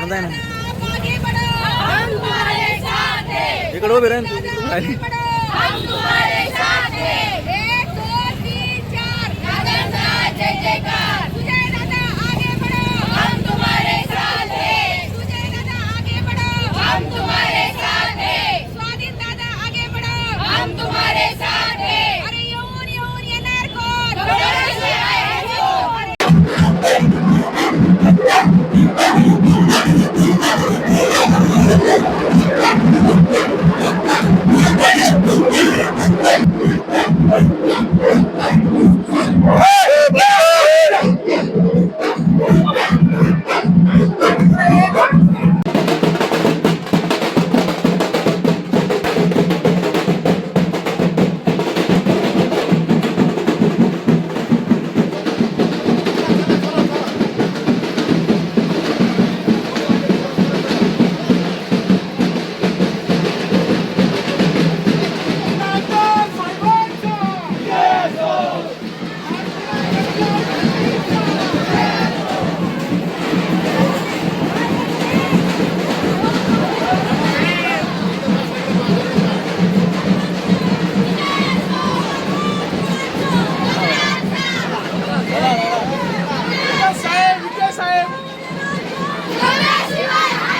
जाय ना आगे बढ़ो, हम तुम्हारे साथ हैं। इकडे उभे राह तू आगे बढ़ो, हम तुम्हारे साथ हैं। 1 2 3 4 दादा जय जयकार। सुजय दादा आगे बढ़ो, हम तुम्हारे साथ हैं। सुजय दादा आगे बढ़ो, हम तुम्हारे साथ हैं। स्वाधीन दादा आगे बढ़ो, हम तुम्हारे साथ हैं। अरे येऊन येणार कोण? थोड्याशिवाय आहे कोण? थोड्याशिवाय आहे कोण? थोड्याशिवाय आहे कोण?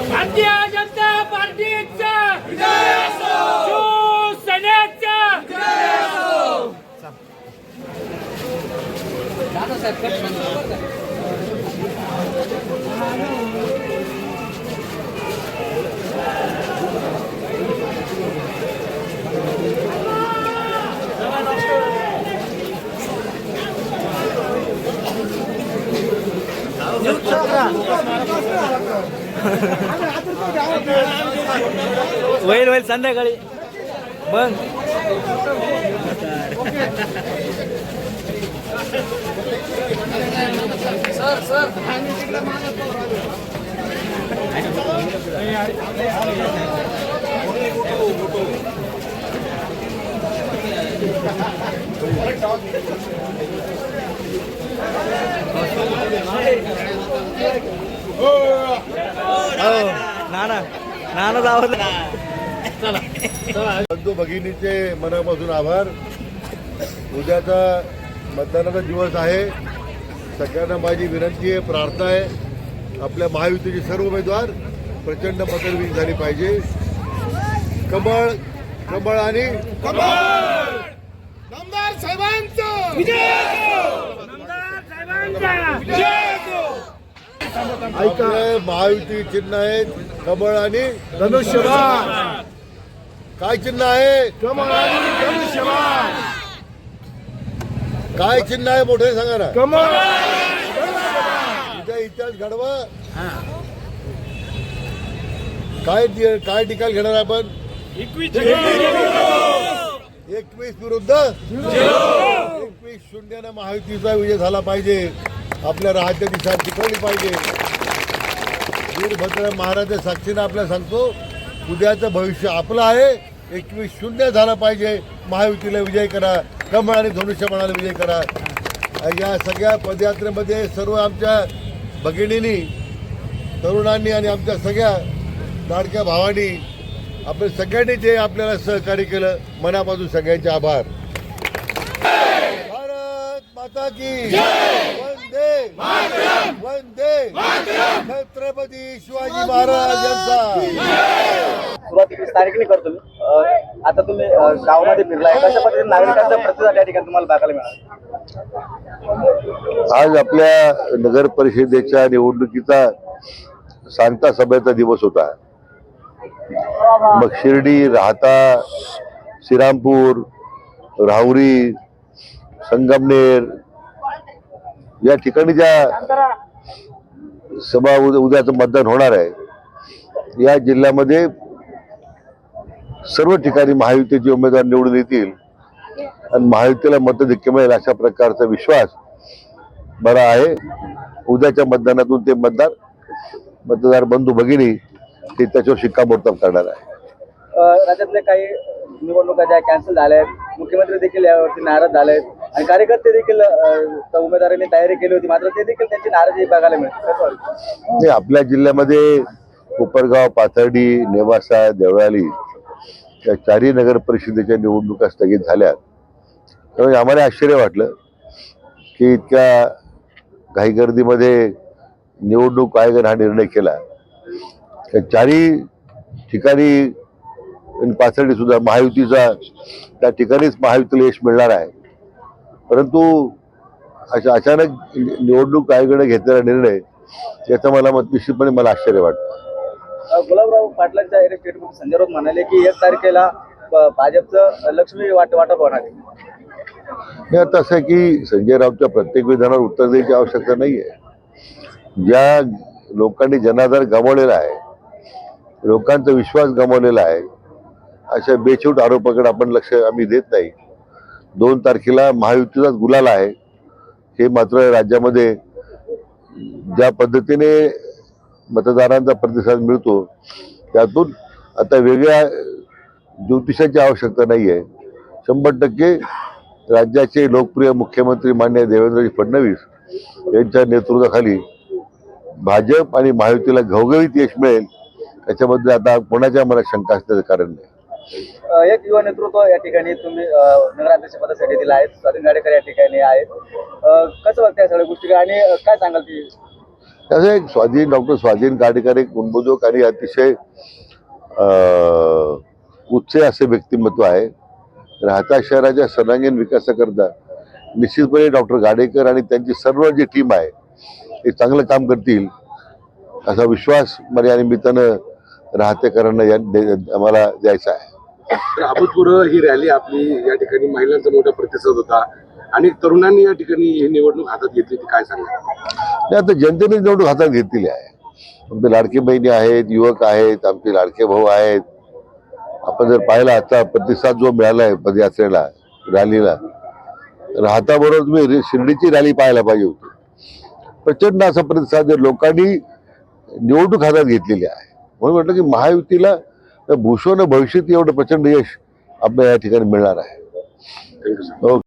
भारतीय जनता पार्टीचा शिवसेनेचा होईल संध्याकाळी बघ नाना जावं बंधू भगिनीचे मनापासून आभार. उद्याचा मतदानाचा दिवस आहे. सगळ्यांना माझी विनंती आहे, प्रार्थना आहे, आपल्या महायुतीचे सर्व उमेदवार प्रचंड मतदान झाली पाहिजे. कमळ कमळ आणि नामदार साहेबांचा विजय असो. नामदार साहेबांचा विजय असो. आपले महायुती चिन्ह आहेत कमळ आणि धनुष्यबाण. काय चिन्ह आहे? कमळ आणि धनुष्यबाण. काय चिन्ह आहे मोठे सांगा ना. कमळ उद्या इतिहास घडवा. काय काय निकाल घेणार आपण? 21 विरुद्ध 21-0 महायुतीचा विजय झाला पाहिजे. आपल्या राज्य दिशा टिकवली पाहिजे. वीरभद्र महाराज साक्षीने आपल्याला सांगतो, उद्याचं भविष्य आपलं आहे. 21-0 झाला पाहिजे. महायुतीला विजय करा, कमळ आणि धनुष्यबाणाला विजय करा. या सगळ्या पदयात्रेमध्ये सर्व आमच्या भगिनींनी, तरुणांनी आणि आमच्या सगळ्या लाडक्या भावांनी आपण सगळ्यांनी जे आपल्याला सहकार्य केलं मनापासून सगळ्यांचे आभार. भारत माता की वंदे वंदे छत्रपती शिवाजी महाराज यांचा. सुरुवातीला तारीखने करतो मी. आता तुम्ही गावामध्ये फिरलाय, कशा पद्धतीने नागरिकांचा प्रतिसाद या ठिकाणी तुम्हाला बघायला मिळाला? आज आपल्या नगर परिषदेच्या निवडणुकीचा सांगता सभेचा दिवस होता. मग शिर्डी, राहता, श्रीरामपूर, राहुरी, संगमनेर या ठिकाणी ज्या सभा उद्याचं मतदान होणार आहे, या जिल्ह्यामध्ये सर्व ठिकाणी महायुतीचे उमेदवार निवडून येतील आणि महायुतीला मतधिक्य मिळेल अशा प्रकारचा विश्वास बरा आहे. उद्याच्या मतदानातून ते मतदार बंधू भगिनी ते त्याच्यावर शिक्कामोर्तब करणार आहे. राज्यातल्या काही निवडणुका ज्या कॅन्सल झाल्या आहेत, मुख्यमंत्री देखील यावरती नाराज झाले आहेत आणि कार्यकर्ते देखील उमेदवारांनी तयारी केली होती, मात्र ते देखील त्यांची नाराजी बघायला मिळते. कसं वाटतं? आपल्या जिल्ह्यामध्ये कोपरगाव, पाथर्डी, नेवासा, देवळाली या चारही नगर परिषदेच्या निवडणुका स्थगित झाल्या. त्यामुळे आम्हाला आश्चर्य वाटलं की इतक्या घाईगर्दीमध्ये निवडणूक आयोगाने हा निर्णय केला. त्या चारही ठिकाणी पाथर्डी सुद्धा महायुतीचा त्या ठिकाणीच महायुतीला यश मिळणार आहे. परंतु अशा अचानक निवडणूक आयोगाने घेतलेला निर्णय याचा निश्चितपणे मला आश्चर्य वाटतं. गुलाबराव पाटलांच्या स्टेटमेंट संजय राऊत म्हणाले की 1 तारखेला भाजपचं लक्ष्मी वाटप होणार आहे. हे आता असं आहे की संजय राऊतच्या प्रत्येक विधानावर उत्तर द्यायची आवश्यकता नाहीये. ज्या लोकांनी जनाधार गमावलेला आहे, लोकांचा विश्वास गमावलेला आहे, अशा बेछूट आरोपाकडे आपण लक्ष आम्ही देत नाही. 2 तारखेला महायुतीचाच गुलाल आहे. हे मात्र राज्यामध्ये ज्या पद्धतीने मतदारांचा प्रतिसाद मिळतो त्यातून आता वेगळ्या ज्योतिषाची आवश्यकता नाही आहे. 100% राज्याचे लोकप्रिय मुख्यमंत्री माननीय देवेंद्रजी फडणवीस यांच्या नेतृत्वाखाली भाजप आणि महायुतीला घवघवीत यश मिळेल याच्याबद्दल आता कोणाच्या मनात शंका असण्याचं कारण नाही. एक युवा नेतृत्व या ठिकाणी तुम्ही नगराध्यक्ष पदासाठी दिला आहे, स्वाधीन गाडेकर या ठिकाणी आहेत. कसं बघताय सगळ्या गोष्टी आणि काय सांगाल ती? त्याचं एक डॉक्टर स्वाधीन गाडेकर एक उद्बोधक आणि अतिशय उच्च असे व्यक्तिमत्व आहे. राहता शहराच्या सर्वांगीण विकासाकरता निश्चितपणे डॉक्टर गाडेकर आणि त्यांची सर्व जी टीम आहे ते चांगलं काम करतील असा विश्वास मला या निमित्तानं राहतेकरांना आम्हाला द्यायचा आहे. अभूतपूर्व ही रॅली आपली या ठिकाणी महिलांचा मोठा प्रतिसाद होता आणि तरुणांनी या ठिकाणी ही निवडणूक हातात घेतली, ती काय सांगा? आता जनतेने निवडणूक हातात घेतलेली आहे. आमचे लाडके बहिणी आहेत, युवक आहेत, आमचे लाडके भाऊ आहेत. आपण जर पाहिला आता प्रतिसाद जो मिळाला आहे पदयात्रेला, रॅलीला, राहताबरोबर तुम्ही शिर्डीची रॅली पाहायला पाहिजे होती. प्रचंड असा प्रतिसाद लोकांनी निवडणूक हातात घेतलेली आहे. म्हणून म्हटलं की महायुतीला भूषण भविष्यात एवढं प्रचंड यश आपल्या या ठिकाणी मिळणार आहे. Thank you sir.